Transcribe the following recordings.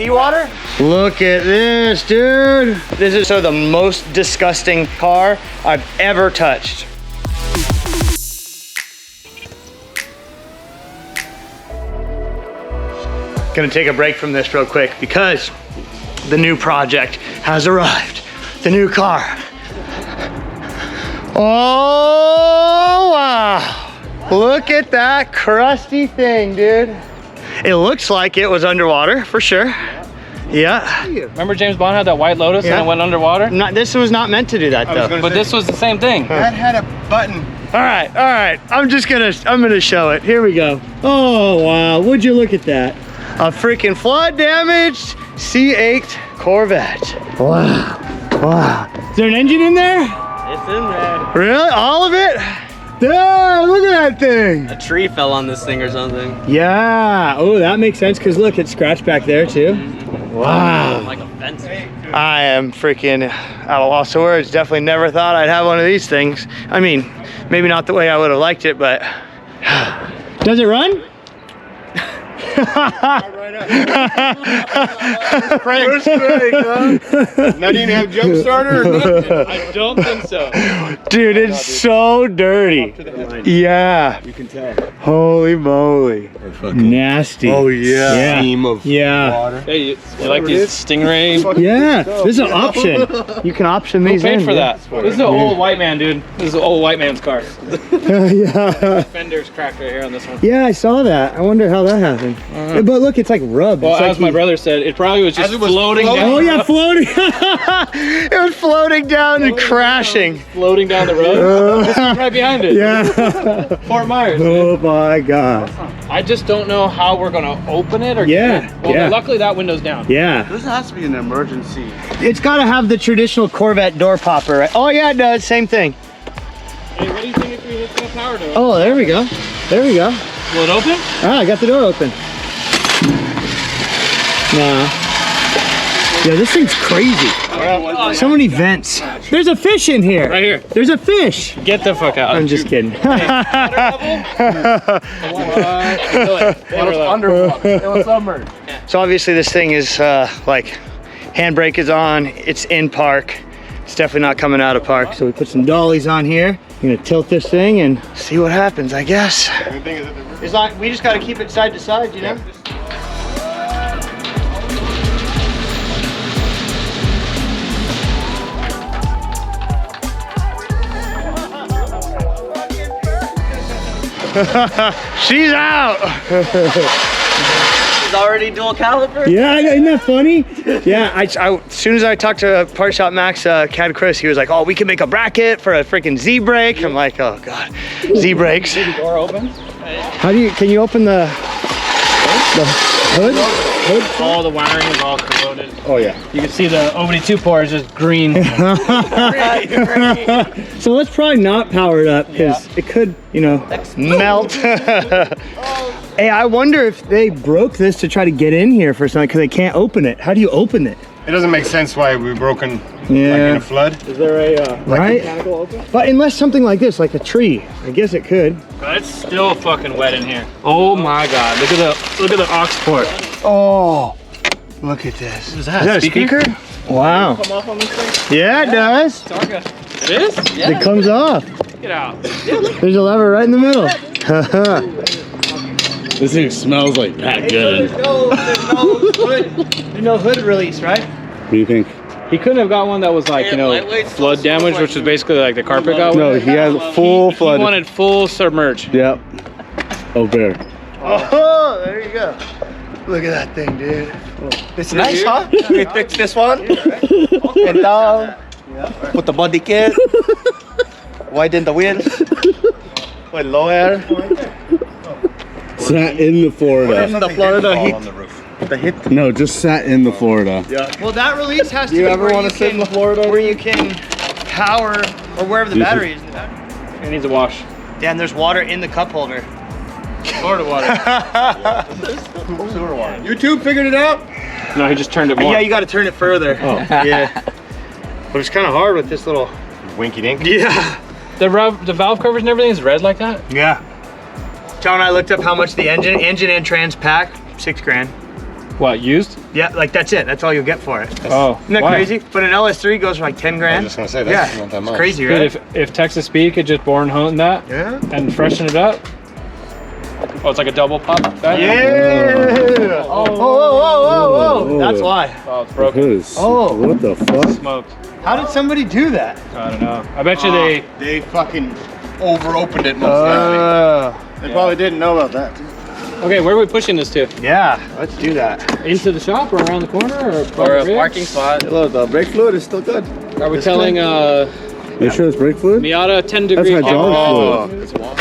seawater? Look at this, dude. This is the most disgusting car I've ever touched. Gonna take a break from this real quick because the new project has arrived. The new car. Oh, wow. Look at that crusty thing, dude. It looks like it was underwater for sure. Yeah. Remember James Bond had that White Lotus and it went underwater? This was not meant to do that though. But this was the same thing. That had a button. All right. I'm gonna show it. Here we go. Oh, wow. Would you look at that? A freaking flood damaged C8 Corvette. Wow. Wow. Is there an engine in there? It's in there. Really? All of it? Dude, look at that thing. A tree fell on this thing or something. Yeah. Oh, that makes sense because look, it's scratched back there too. Wow. Like a fence. I am freaking at a loss of words. Definitely never thought I'd have one of these things. I mean, maybe not the way I would have liked it, but does it run? First break, huh? Not even have jump starter or nothing. I don't think so. Dude, it's so dirty. Yeah. You can tell. Holy moly. Nasty. Oh yeah. Yeah. Theme of water. Hey, you like these Stingray? Yeah. This is an option. You can option these Who paid in. for that? This is an old white man, dude. This is an old white man's car. Yeah. Fender's cracked right here on this one. Yeah, I saw that. I wonder how that happened. But look, it's like rubbed. Well, It's like as my brother said, it probably was just floating down. Oh yeah, floating. It was floating down and crashing. Floating down the road. This is right behind it. Yeah. Fort Myers. Oh my God. I just don't know how we're gonna open it or Yeah, get it. Well, yeah. luckily that window's down. Yeah. This has to be an emergency. It's got to have the traditional Corvette door popper, right? Oh yeah, it does. Same thing. Hey, what do you think if we hit the power door? Oh, there we go. There we go. Will it open? Ah, I got the door open. Nah. Yeah, this thing's crazy. So many vents. There's a fish in here. Right here. There's a fish. Get the fuck out. I'm just kidding. It was submerged. So obviously this thing is like handbrake is on. It's in park. It's definitely not coming out of park. So we put some dollies on here. I'm gonna tilt this thing and see what happens, I guess. It's like we just gotta keep it side to side, you know? She's out. It's already dual caliper. Yeah, isn't that funny? Yeah, I as soon as I talked to Part Shop Max, Cad Chris, he was like, "Oh, we can make a bracket for a freaking Z brake." I'm like, "Oh God, Z brakes." The door opens. How do you? Can you open the hood? All the wiring is all corroded. Oh yeah. You can see the OBD2 port is just green. So let's probably not power it up because it could, you know, melt. Hey, I wonder if they broke this to try to get in here for something because they can't open it. How do you open it? It doesn't make sense why we're broken like Yeah. in a flood. Is there a Right? mechanical open? But unless something like this, like a tree, I guess it could. But it's still fucking wet in here. Oh my God! Look at the aux port. Oh, look at this. What is that? Is that a speaker? Wow. Come off on this thing? Yeah, it does. It is? It comes off. Get out. There's a lever right in the middle. This thing smells like that good. There's no hood release, right? What do you think? He couldn't have got one that was like, you know, flood damage, which is basically like the carpet got. No, he has full He flood. wanted full submerged. Yep. Oh, bear. Oh, there you go. Look at that thing, dude. It's nice, huh? We fixed this one. And down. Put the body kit. Widen the wheels. Put lower. Sat in the Florida. In the Florida heat. The heat. No, just sat in the Florida. Well, that release has to You be ever where wanna you sit in can, Florida? where you can power, or wherever the You battery is. It needs a wash. Damn, there's water in the cup holder. Florida water. YouTube figured it out. No, he just turned it more. Yeah, you got to turn it further. Oh. Yeah. But it's kind of hard with this little. Winky dink. Yeah. The valve covers and everything is red like that? Yeah. John and I looked up how much the engine and trans pack, $6 grand. What, used? Yeah, like that's it. That's all you'll get for it. Oh, Isn't that why? crazy? But an LS3 goes for like 10 grand. I was just gonna say, that's Yeah, not that it's much. crazy, Dude, right? if Texas Speed could just bore and hone that Yeah. and freshen it up. Oh, it's like a double pop. That? Yeah. Oh, whoa, whoa, whoa, whoa. That's why. Oh, it's broken. Who's? Oh. What the fuck? Smoked. How did somebody do that? I don't know. I bet you they. They fucking over-opened it most likely. They probably didn't know about that. Okay, where are we pushing this to? Yeah, let's do that. Into the shop or around the corner or a parking spot. Look, the brake fluid is still good. Are we telling You sure it's brake fluid? Miata 10 That's degree? hydraulic fluid. It's warm.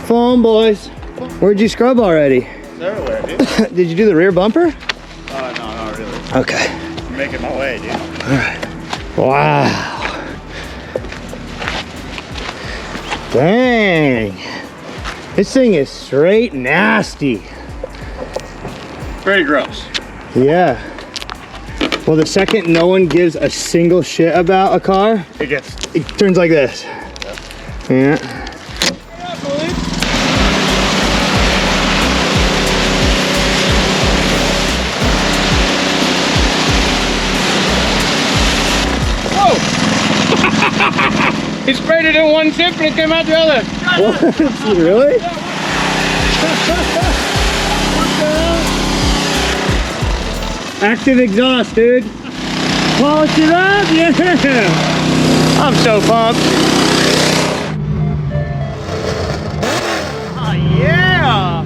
Phone boys. Where'd you scrub already? Everywhere, dude. Did you do the rear bumper? No, not really. Okay. I'm making my way, dude. Wow. Dang. This thing is straight nasty. Pretty gross. Yeah. Well, the second no one gives a single shit about a car, it turns like this. Yeah. He sprayed it in one tip and it came out the other. What? Really? Active exhaust, dude. Polish it up, yeah. I'm so pumped. Oh, yeah.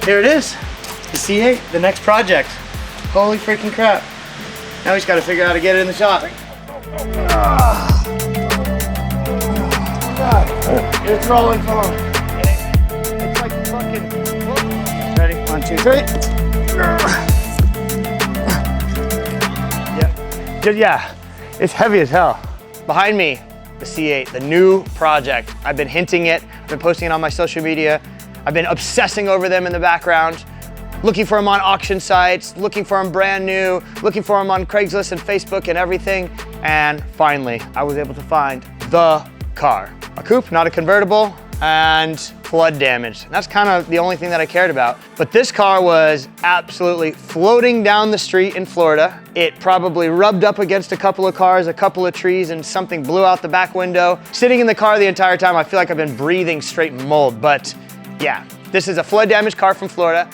Here it is, the C8, the next project. Holy freaking crap. Now he's got to figure out how to get it in the shop. It's rolling for him. It's like fucking, ready, 1, 2, 3. Yeah, it's heavy as hell. Behind me, the C8, the new project. I've been hinting it, I've been posting it on my social media. I've been obsessing over them in the background, looking for them on auction sites, looking for them brand new, looking for them on Craigslist and Facebook and everything. And finally, I was able to find the car. A coupe, not a convertible, and flood damage. And that's kind of the only thing that I cared about. But this car was absolutely floating down the street in Florida. It probably rubbed up against a couple of cars, a couple of trees, and something blew out the back window. Sitting in the car the entire time, I feel like I've been breathing straight mold, but yeah, this is a flood damaged car from Florida.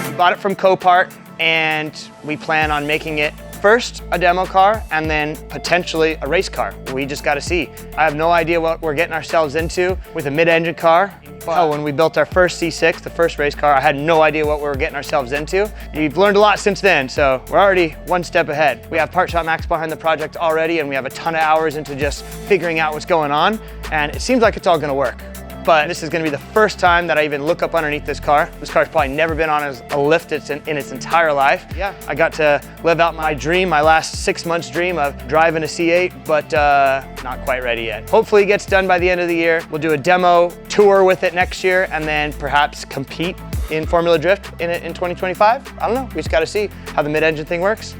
We bought it from Copart, and we plan on making it first a demo car and then potentially a race car. We just got to see. I have no idea what we're getting ourselves into with a mid-engine car. Hell, when we built our first C6, the first race car, I had no idea what we were getting ourselves into. We've learned a lot since then, so we're already one step ahead. We have Part Shop Max behind the project already, and we have a ton of hours into just figuring out what's going on, and it seems like it's all gonna work. But this is gonna be the first time that I even look up underneath this car. This car's probably never been on a lift in its entire life. Yeah, I got to live out my dream, my last 6 months dream of driving a C8, but not quite ready yet. Hopefully it gets done by the end of the year. We'll do a demo tour with it next year and then perhaps compete in Formula Drift in 2025. I don't know, we just gotta see how the mid-engine thing works.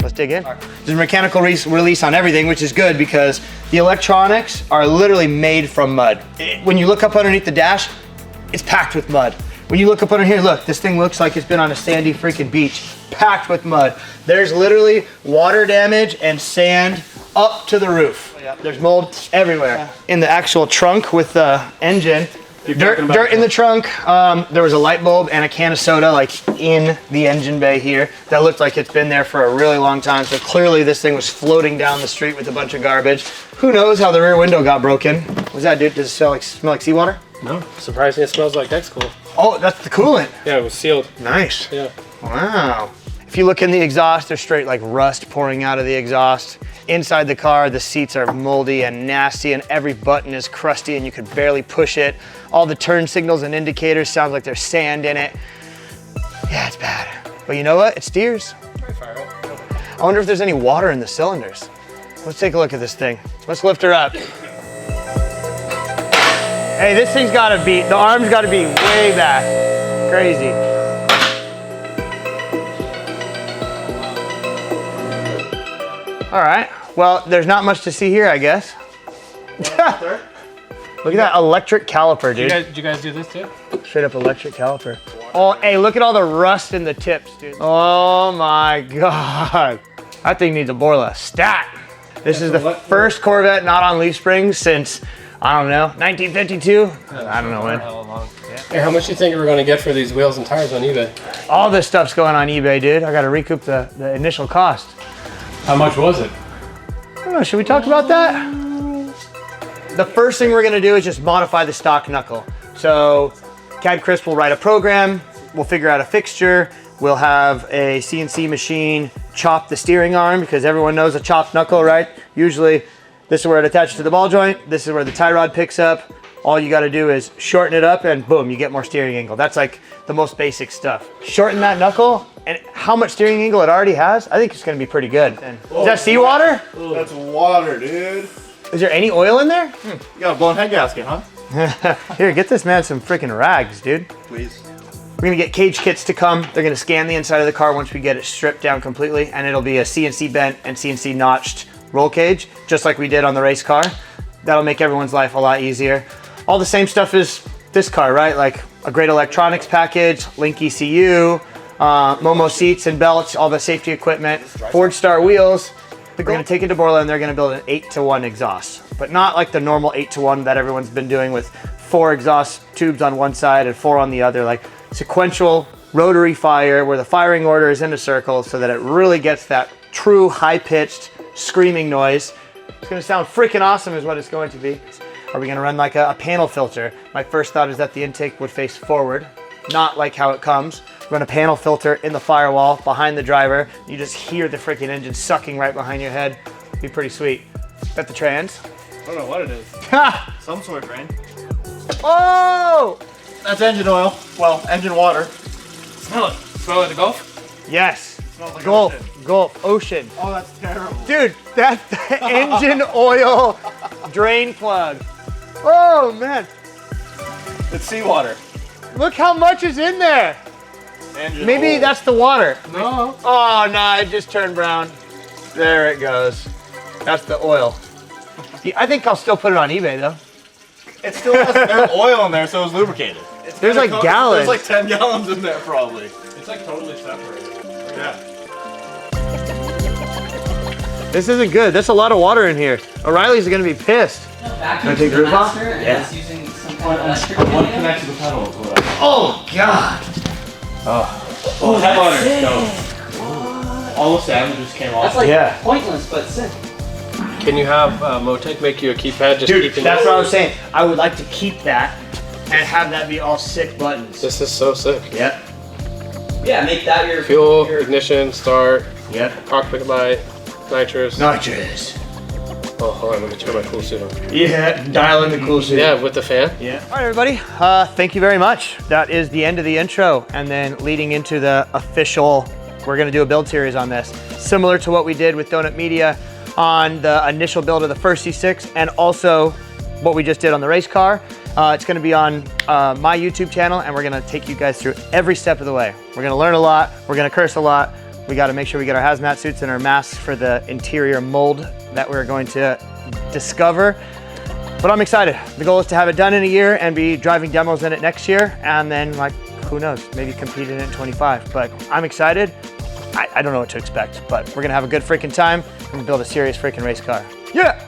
Let's dig in. There's a mechanical release on everything, which is good because the electronics are literally made from mud. When you look up underneath the dash, it's packed with mud. When you look up under here, look, this thing looks like it's been on a sandy freaking beach, packed with mud. There's literally water damage and sand up to the roof. There's mold everywhere. In the actual trunk with the engine, dirt in the trunk. There was a light bulb and a can of soda like in the engine bay here that looked like it's been there for a really long time. So clearly this thing was floating down the street with a bunch of garbage. Who knows how the rear window got broken? What's that, dude? Does it smell like seawater? No, surprisingly it smells like X-Cool. Oh, that's the coolant. Yeah, it was sealed. Nice. Yeah. Wow. If you look in the exhaust, there's straight like rust pouring out of the exhaust. Inside the car, the seats are moldy and nasty and every button is crusty and you could barely push it. All the turn signals and indicators sound like there's sand in it. Yeah, it's bad. But you know what? It steers. I wonder if there's any water in the cylinders. Let's take a look at this thing. Let's lift her up. Hey, this thing's gotta be, the arm's gotta be way back. Crazy. All right. Well, there's not much to see here, I guess. Look at that electric caliper, dude. Did you guys do this too? Straight up electric caliper. Oh, hey, look at all the rust in the tips, dude. Oh my God. That thing needs a Borla stat. This is the first Corvette not on leaf springs since, I don't know, 1952? I don't know when. Hey, how much do you think we're gonna get for these wheels and tires on eBay? All this stuff's going on eBay, dude. I gotta recoup the initial cost. How much was it? I don't know, should we talk about that? The first thing we're gonna do is just modify the stock knuckle. So CAD Chris will write a program, we'll figure out a fixture, we'll have a CNC machine chop the steering arm, because everyone knows a chopped knuckle, right? Usually this is where it attaches to the ball joint, this is where the tie rod picks up. All you gotta do is shorten it up and boom, you get more steering angle. That's like the most basic stuff. Shorten that knuckle, and how much steering angle it already has, I think it's gonna be pretty good. And is that seawater? That's water, dude. Is there any oil in there? You got a blown head gasket, huh? Here, get this man some freaking rags, dude. Please. We're gonna get cage kits to come. They're gonna scan the inside of the car once we get it stripped down completely, and it'll be a CNC bent and CNC notched roll cage, just like we did on the race car. That'll make everyone's life a lot easier. All the same stuff as this car, right? Like a great electronics package, Link ECU, Momo seats and belts, all the safety equipment, Ford Star wheels. We're gonna take it to Borla and they're gonna build an 8-to-1 exhaust, but not like the normal 8-to-1 that everyone's been doing with 4 exhaust tubes on one side and 4 on the other, like sequential rotary fire where the firing order is in a circle so that it really gets that true high-pitched screaming noise. It's gonna sound freaking awesome is what it's going to be. Are we gonna run like a panel filter? My first thought is that the intake would face forward, not like how it comes. Run a panel filter in the firewall behind the driver. You just hear the freaking engine sucking right behind your head. Be pretty sweet. Got the trans. I don't know what it is. Ha! Some sort, Rain. Oh! That's engine oil. Well, engine water. Smell it. Smell it, the Gulf? Yes. Smells like Gulf, ocean. Gulf, ocean. Oh, that's terrible. Dude, that's the engine oil drain plug. Oh man, It's seawater. look how much is in there. Engine Maybe oil. that's the water. No. Oh no, it just turned brown. There it goes. That's the oil. I think I'll still put it on eBay though. It still has there's oil in there, so it's lubricated. There's like gallons. There's like 10 gallons in there, probably. It's like totally separated. Yeah. This isn't good. There's a lot of water in here. O'Reilly's gonna be pissed. Vacuum take to the the roof off? master and Yeah. it's using some kind of electric medium. to the pedal is what Oh god. Oh, that water. All the sand just came off. That's like Yeah. pointless but sick. Can you have Motec make you a keypad just Dude, keeping that's what I was saying. I would like to keep that and have that be all sick buttons. This is so sick. Yep. Yeah, make that your Fuel, your ignition, start, Yep. cockpit light, nitrous. Nitrous. Oh, hold on, let me turn my cool suit on. Yeah, dial in the cool shit. Yeah, with the fan. Yeah. All right, everybody. Thank you very much. That is the end of the intro, and then leading into the official. We're gonna do a build series on this, similar to what we did with Donut Media on the initial build of the first C6, and also what we just did on the race car. It's gonna be on my YouTube channel, and we're gonna take you guys through every step of the way. We're gonna learn a lot. We're gonna curse a lot. We gotta make sure we get our hazmat suits and our masks for the interior mold that we're going to discover. But I'm excited. The goal is to have it done in a year and be driving demos in it next year, and then like, who knows, maybe compete in it in 25. But I'm excited. I don't know what to expect, but we're gonna have a good freaking time and build a serious freaking race car. Yeah!